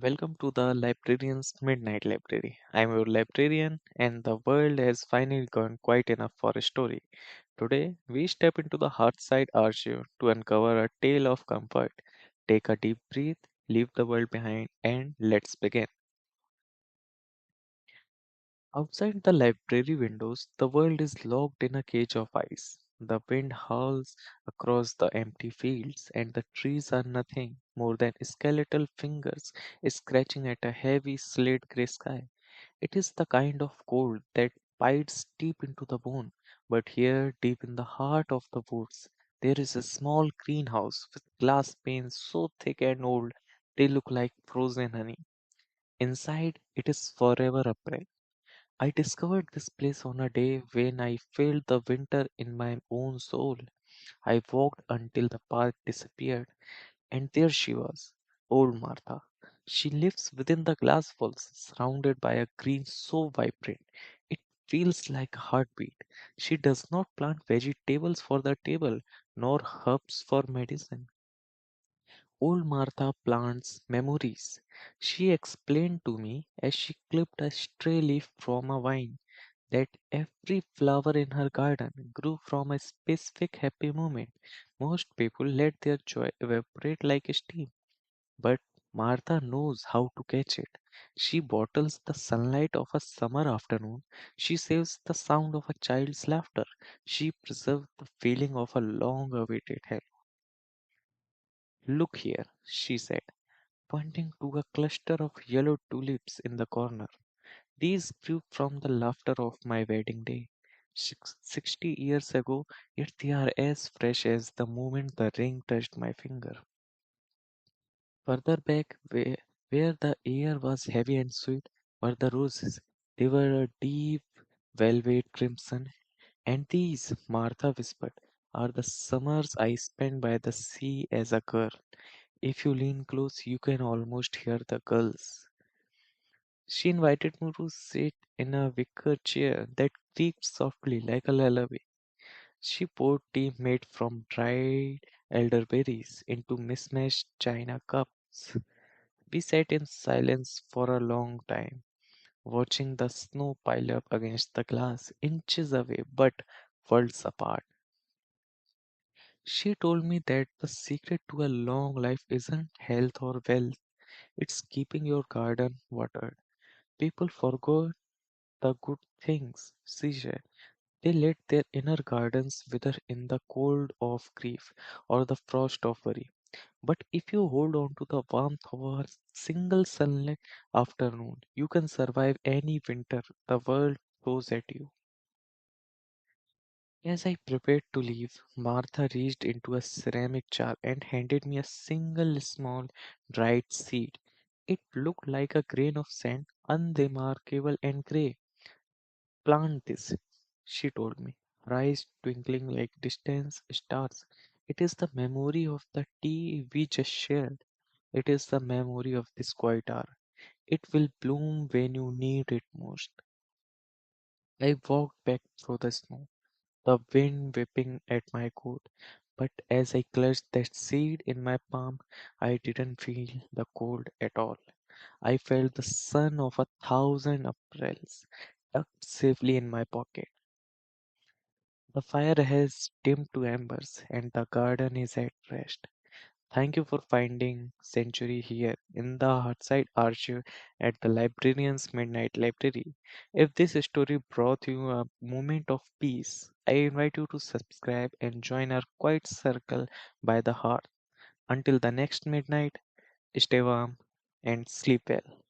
Welcome to the Librarian's Midnight Library. I'm your librarian, and the world has finally gone quite enough for a story. Today, we step into the Hearthside Archive to uncover a tale of comfort. Take a deep breath, leave the world behind, and let's begin. Outside the library windows, the world is locked in a cage of ice. The wind howls across the empty fields, and the trees are nothing more than skeletal fingers scratching at a heavy slate gray sky. It is the kind of cold that bites deep into the bone. But here, deep in the heart of the woods, there is a small greenhouse with glass panes so thick and old they look like frozen honey. Inside, it is forever April. I discovered this place on a day when I felt the winter in my own soul. I walked until the path disappeared, and there she was, old Martha. She lives within the glass walls, surrounded by a green so vibrant it feels like a heartbeat. She does not plant vegetables for the table, nor herbs for medicine. Old Martha plants memories. She explained to me as she clipped a stray leaf from a vine that every flower in her garden grew from a specific happy moment. Most people let their joy evaporate like steam, but Martha knows how to catch it. She bottles the sunlight of a summer afternoon. She saves the sound of a child's laughter. She preserves the feeling of a long awaited help. Look here, she said, pointing to a cluster of yellow tulips in the corner. These grew from the laughter of my wedding day. 60 years ago, yet they are as fresh as the moment the ring touched my finger. Further back, where the air was heavy and sweet, were the roses. They were a deep velvet crimson. And these, Martha whispered, are the summers I spent by the sea as a girl. If you lean close, you can almost hear the gulls. She invited me to sit in a wicker chair that creaked softly like a lullaby. She poured tea made from dried elderberries into mismatched china cups. We sat in silence for a long time, watching the snow pile up against the glass, inches away but worlds apart. She told me that the secret to a long life isn't health or wealth, it's keeping your garden watered. People forgot the good things, she said. They let their inner gardens wither in the cold of grief or the frost of worry. But if you hold on to the warmth of a single sunlit afternoon, you can survive any winter the world throws at you. As I prepared to leave, Martha reached into a ceramic jar and handed me a single small dried seed. It looked like a grain of sand, unremarkable and grey. Plant this, she told me, eyes twinkling like distant stars. It is the memory of the tea we just shared. It is the memory of this quiet hour. It will bloom when you need it most. I walked back through the snow, the wind whipping at my coat. But as I clutched that seed in my palm, I didn't feel the cold at all. I felt the sun of 1,000 Aprils tucked safely in my pocket. The fire has dimmed to embers and the garden is at rest. Thank you for finding Century here in the Hearthside Archive at the Librarian's Midnight Library. If this story brought you a moment of peace, I invite you to subscribe and join our quiet circle by the hearth. Until the next midnight, stay warm and sleep well.